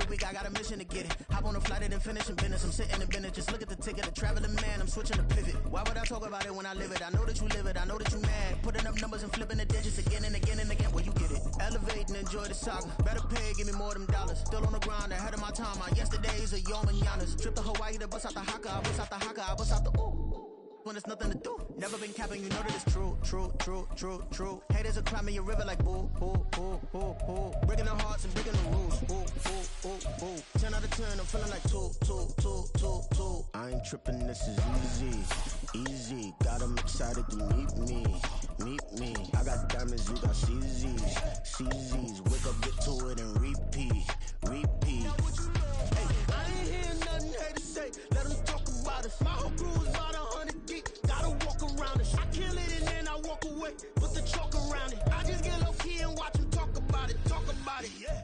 every week I got a mission to get it. Hop on a flight and then finish in business. I'm sitting in business, just look at the ticket. A traveling man, I'm switching to pivot. Why would I talk about it when I live it? I know that you live it, I know that you mad. Putting up numbers and flipping the digits again and again and again. Well, you get it. Elevate and enjoy the saga. Better pay, give me more them dollars. Still on the grind, ahead of my time. My yesterdays are your mananas. Trip to Hawaii to bust out the haka. I bust out the haka, I bust out the ooh. When there's nothing to do. Never been capping, you know that it's true, true, true, true, true. Haters are climbing your river like boo, boo, boo, boo, boo. Breaking their hearts and breaking the rules. Boo, boo, boo, boo. 10 out of 10, I'm feeling like 2, 2, 2, 2, 2. I ain't tripping, this is easy, easy. Got 'em excited to meet me, meet me. I got diamonds, you got CZs, CZs. Wake up, get to it and repeat, repeat. Hey, I ain't hearing nothing haters say. Let them talk about us. My whole crew is about 100 deep. Gotta walk around it. I kill it and then I walk away. Put the chalk around it. I just get low key and watch them talk about it. Talk about it, yeah.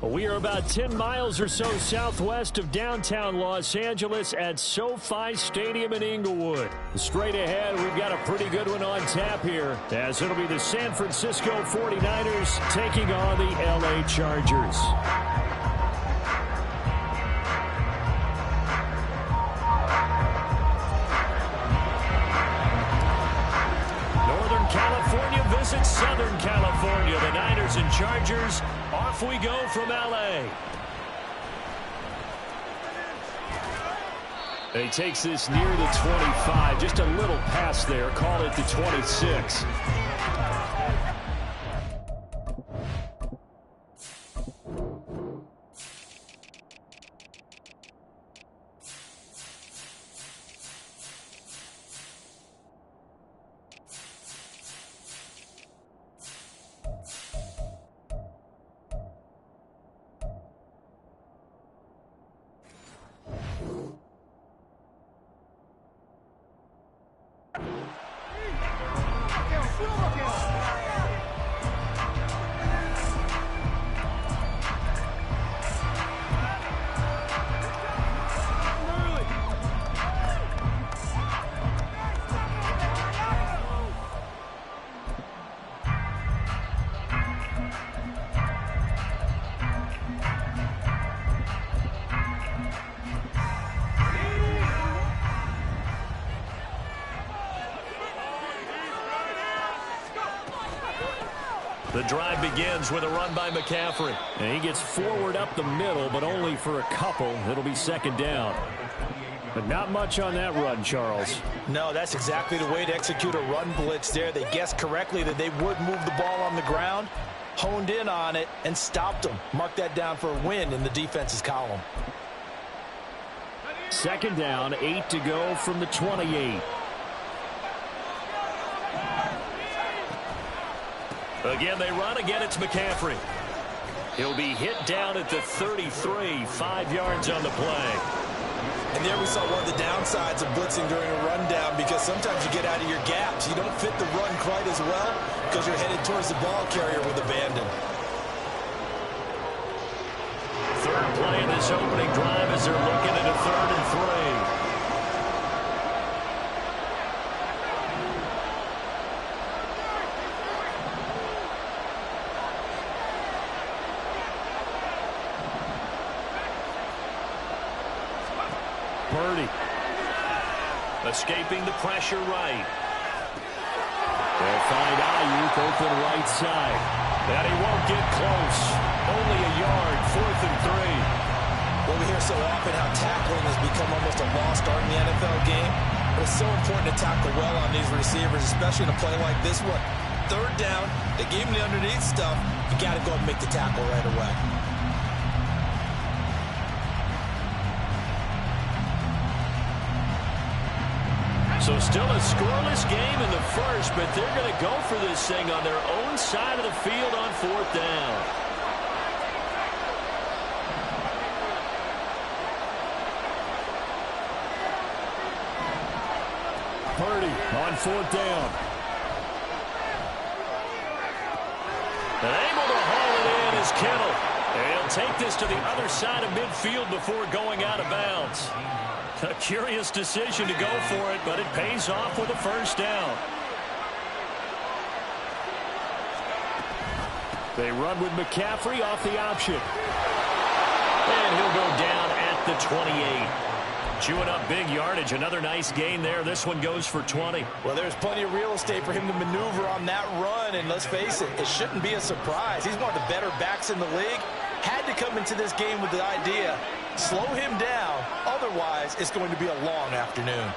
We are about 10 miles or so southwest of downtown Los Angeles at SoFi Stadium in Inglewood. Straight ahead, we've got a pretty good one on tap here, as it'll be the San Francisco 49ers taking on the LA Chargers. Northern California visits Southern California. The Niners and Chargers. Off we go from LA. He takes this near the 25, just a little past there. Call it the 26. The drive begins with a run by McCaffrey. And he gets forward up the middle, but only for a couple. It'll be second down. But not much on that run, Charles. No, that's exactly the way to execute a run blitz there. They guessed correctly that they would move the ball on the ground, honed in on it, and stopped them. Mark that down for a win in the defense's column. Second down, 8 to go from the 28. Again, they run. Again, it's McCaffrey. He'll be hit down at the 33, 5 yards on the play. And there we saw one of the downsides of blitzing during a rundown, because sometimes you get out of your gaps. You don't fit the run quite as well because you're headed towards the ball carrier with abandon. Third play in this opening drive as they're looking at a 3rd and 3. Purdy escaping the pressure right. They'll find Ayuk open right side. And he won't get close. Only a yard, 4th and 3. Well, we hear so often how tackling has become almost a lost art in the NFL game. But it's so important to tackle well on these receivers, especially in a play like this one. 3rd down, they gave him the underneath stuff. You got to go and make the tackle right away. So still a scoreless game in the first, but they're going to go for this thing on their own side of the field on 4th down. Purdy on 4th down. And able to haul it in is Kittle. And he'll take this to the other side of midfield before going out of bounds. A curious decision to go for it, but it pays off with a first down. They run with McCaffrey off the option. And he'll go down at the 28. Chewing up big yardage. Another nice gain there. This one goes for 20. Well, there's plenty of real estate for him to maneuver on that run, and let's face it, it shouldn't be a surprise. He's one of the better backs in the league. Had to come into this game with the idea, slow him down, otherwise it's going to be a long afternoon.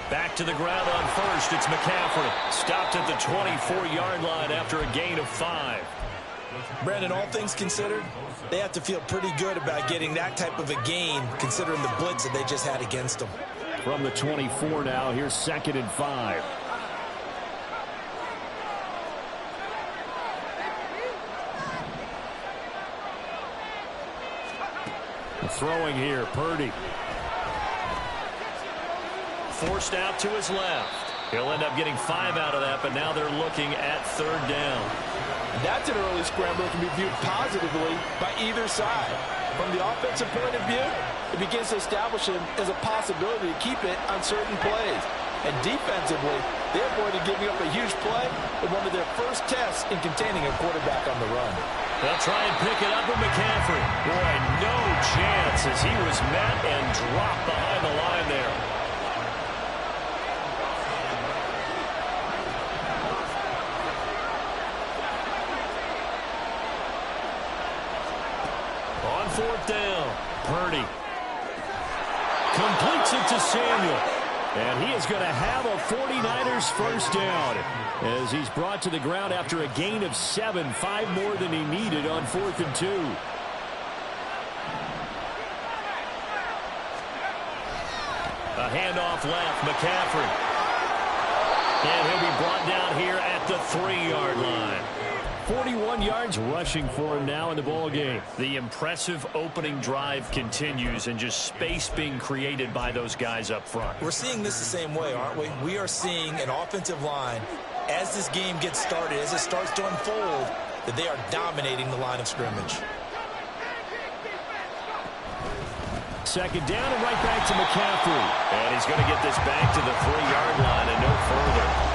Back to the ground on first. It's McCaffrey. Stopped at the 24-yard line after a gain of 5. Brandon, all things considered, they have to feel pretty good about getting that type of a gain considering the blitz that they just had against them. From the 24 now, here's 2nd and 5. Throwing here, Purdy. Forced out to his left. He'll end up getting 5 out of that, but now they're looking at 3rd down. That's an early scramble that can be viewed positively by either side. From the offensive point of view, it begins to establish him as a possibility to keep it on certain plays. And defensively, they avoided giving up a huge play in one of their first tests in containing a quarterback on the run. They'll try and pick it up with McCaffrey. Boy, no chance as he was met and dropped behind the line there. On 4th down, Purdy completes it to Samuel. And he is going to have a 49ers first down as he's brought to the ground after a gain of 7, 5 more than he needed on 4th and 2. A handoff left, McCaffrey. And he'll be brought down here at the 3-yard line. 41 yards rushing for him now in the ball game. The impressive opening drive continues and just space being created by those guys up front. We're seeing this the same way, aren't we? We are seeing an offensive line, as this game gets started, as it starts to unfold, that they are dominating the line of scrimmage. 2nd down and right back to McCaffrey. And he's going to get this back to the 3-yard line and no further.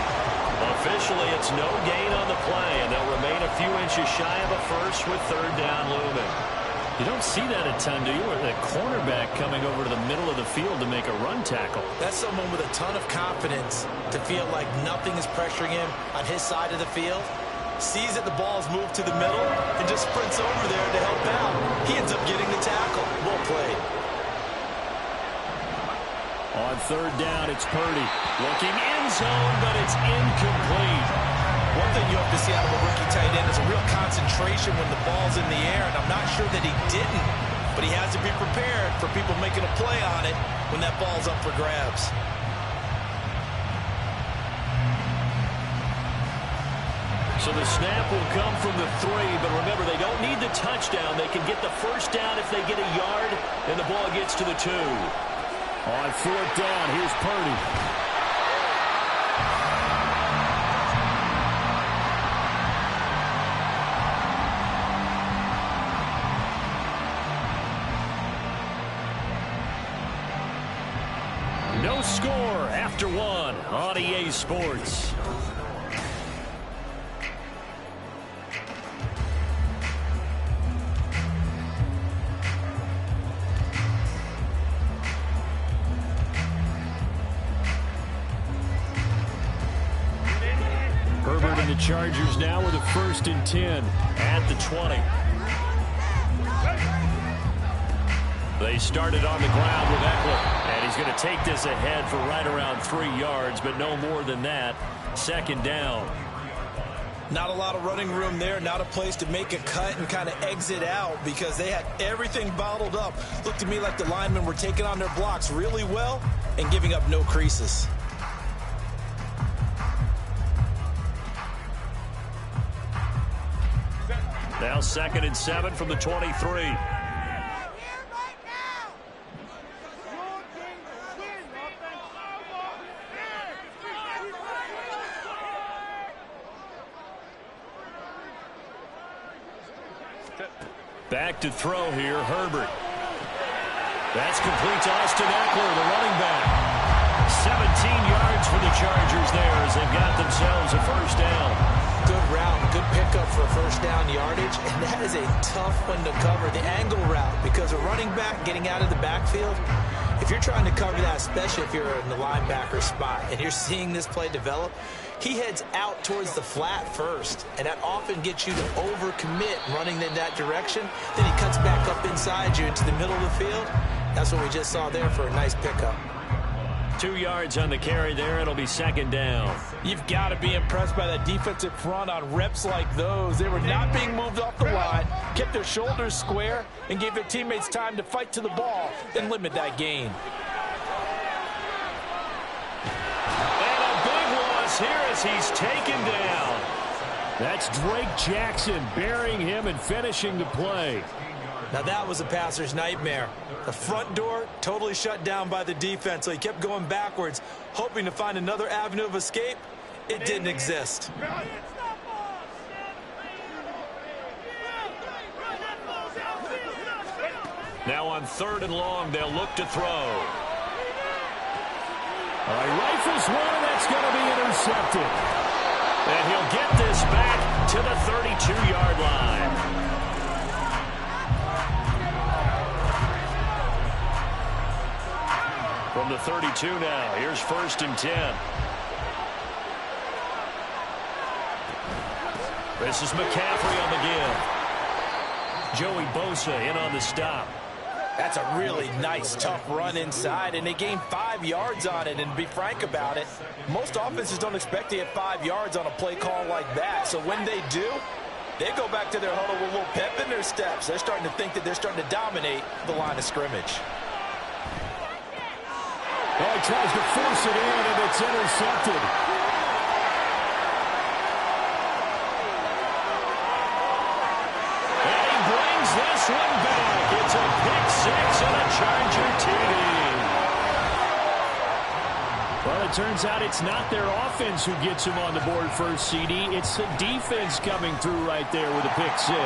Officially, it's no gain on the play, and they'll remain a few inches shy of a first with 3rd down looming. You don't see that a ton, do you? Or the cornerback coming over to the middle of the field to make a run tackle. That's someone with a ton of confidence to feel like nothing is pressuring him on his side of the field. Sees that the ball is moved to the middle and just sprints over there to help out. He ends up getting the tackle. Well played. On 3rd down, it's Purdy. Looking end zone, but it's incomplete. One thing you have to see out of a rookie tight end is a real concentration when the ball's in the air, and I'm not sure that he didn't, but he has to be prepared for people making a play on it when that ball's up for grabs. So the snap will come from the 3, but remember, they don't need the touchdown. They can get the first down if they get a yard, and the ball gets to the 2. On 4th down, here's Purdy. No score after 1 on EA Sports. Herbert and the Chargers now with a 1st and 10 at the 20. They started on the ground with Eckler, and he's going to take this ahead for right around 3 yards, but no more than that. 2nd down. Not a lot of running room there, not a place to make a cut and kind of exit out because they had everything bottled up. Looked to me like the linemen were taking on their blocks really well and giving up no creases. Now 2nd and 7 from the 23. Back to throw here, Herbert. That's complete to Austin Eckler, the running back. 17 yards for the Chargers there as they've got themselves a first down. Good route, good pickup for first down yardage, and that is a tough one to cover, the angle route, because a running back getting out of the backfield, if you're trying to cover that, especially if you're in the linebacker spot and you're seeing this play develop, he heads out towards the flat first, and that often gets you to overcommit running in that direction. Then he cuts back up inside you into the middle of the field. That's what we just saw there for a nice pickup. 2 yards on the carry there. It'll be 2nd down. You've got to be impressed by that defensive front on reps like those. They were not being moved off the line, kept their shoulders square, and gave their teammates time to fight to the ball and limit that gain. Here as he's taken down. That's Drake Jackson burying him and finishing the play. Now that was a passer's nightmare. The front door totally shut down by the defense, so he kept going backwards, hoping to find another avenue of escape. It didn't exist. Now on 3rd and long, they'll look to throw. Rifles one, that's going to be intercepted. And he'll get this back to the 32-yard line. From the 32 now, here's 1st and 10. This is McCaffrey on the give. Joey Bosa in on the stop. That's a really nice, tough run inside, and they gained 5 yards on it. And to be frank about it, most offenses don't expect to get 5 yards on a play call like that. So when they do, they go back to their huddle with a little pep in their steps. They're starting to think that they're starting to dominate the line of scrimmage. Oh, he tries to force it in, and it's intercepted. And he brings this one back. It's a pick six and a Charger TD. Well, it turns out it's not their offense who gets him on the board first, CD. It's the defense coming through right there with a pick six.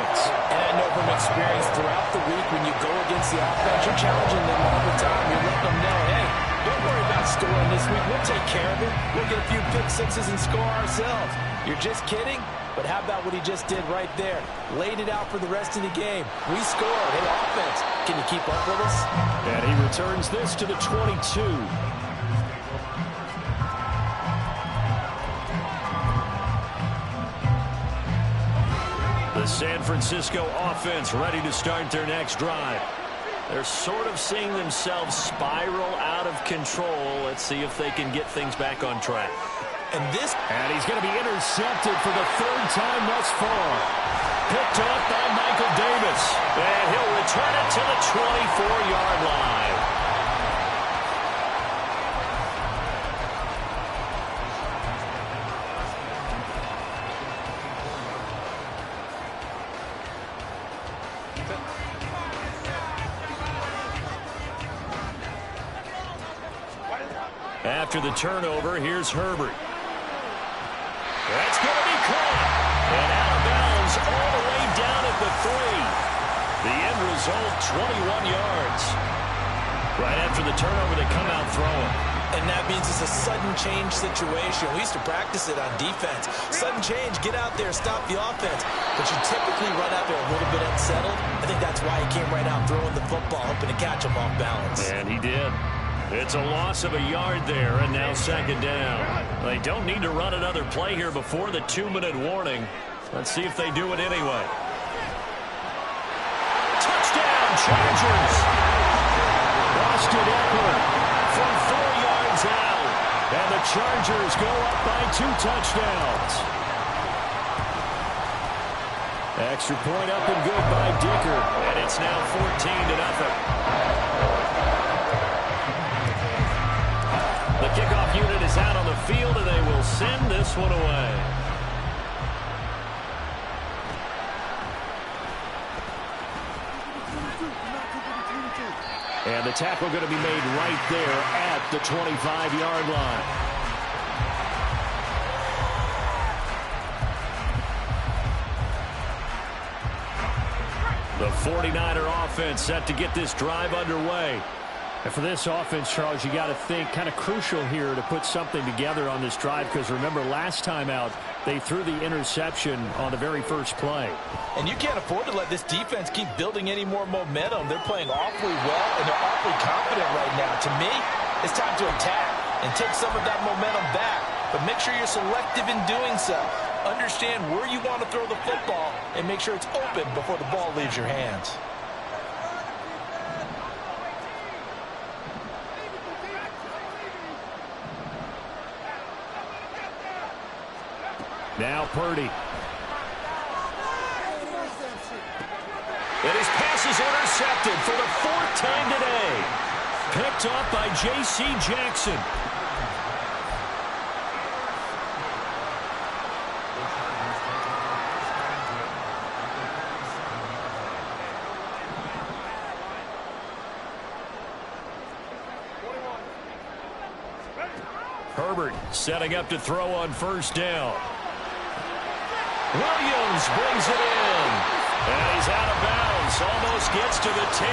And I know from experience throughout the week, when you go against the offense, you're challenging them all the time. You're letting them know, hey, don't worry about scoring this week. We'll take care of it. We'll get a few pick sixes and score ourselves. You're just kidding? But how about what he just did right there? Laid it out for the rest of the game. We scored. Hey, offense, can you keep up with us? And he returns this to the 22. The San Francisco offense ready to start their next drive. They're sort of seeing themselves spiral out of control. Let's see if they can get things back on track. And he's going to be intercepted for the 3rd time thus far. Picked up by Michael Davis. And he'll return it to the 24-yard line. After the turnover, here's Herbert. That's going to be caught. And out of bounds all the way down at the 3. The end result, 21 yards. Right after the turnover, they come out throwing. And that means it's a sudden change situation. We used to practice it on defense. Sudden change, get out there, stop the offense. But you typically run out there a little bit unsettled. I think that's why he came right out throwing the football, hoping to catch him off balance. And he did. It's a loss of a yard there, and now 2nd down. They don't need to run another play here before the 2-minute warning. Let's see if they do it anyway. Touchdown, Chargers! Austin Eckler from 4 yards out, and the Chargers go up by 2 touchdowns. Extra point up and good by Dicker. And it's now 14-0. The kickoff unit is out on the field, and they will send this one away. And the tackle going to be made right there at the 25-yard line. The 49er offense set to get this drive underway. And for this offense, Charles, you got to think kind of crucial here to put something together on this drive, because remember last time out they threw the interception on the very first play. And you can't afford to let this defense keep building any more momentum. They're playing awfully well, and they're awfully confident right now. To me, it's time to attack and take some of that momentum back. But make sure you're selective in doing so. Understand where you want to throw the football and make sure it's open before the ball leaves your hands. Now Purdy. And his pass is intercepted for the fourth time today. Picked up by J.C. Jackson. Herbert setting up to throw on first down. Williams brings it in. And he's out of bounds. Almost gets to the 10.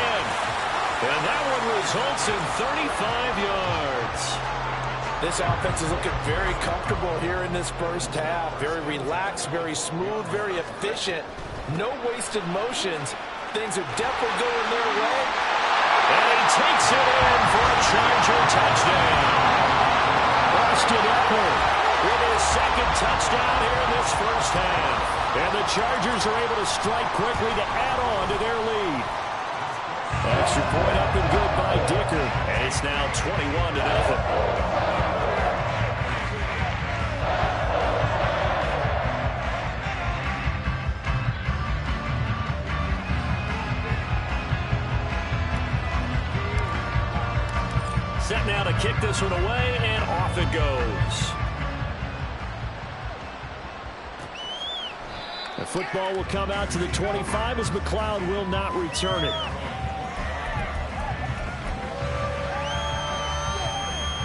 And that one results in 35 yards. This offense is looking very comfortable here in this first half. Very relaxed, very smooth, very efficient. No wasted motions. Things are definitely going their way. And he takes it in for a Charger touchdown. Austin Eckler with his second touchdown here in this first half. And the Chargers are able to strike quickly to add on to their lead. Extra point up and good by Dicker. And it's now 21-0. Set now to kick this one away, and off it goes. The football will come out to the 25 as McLeod will not return it.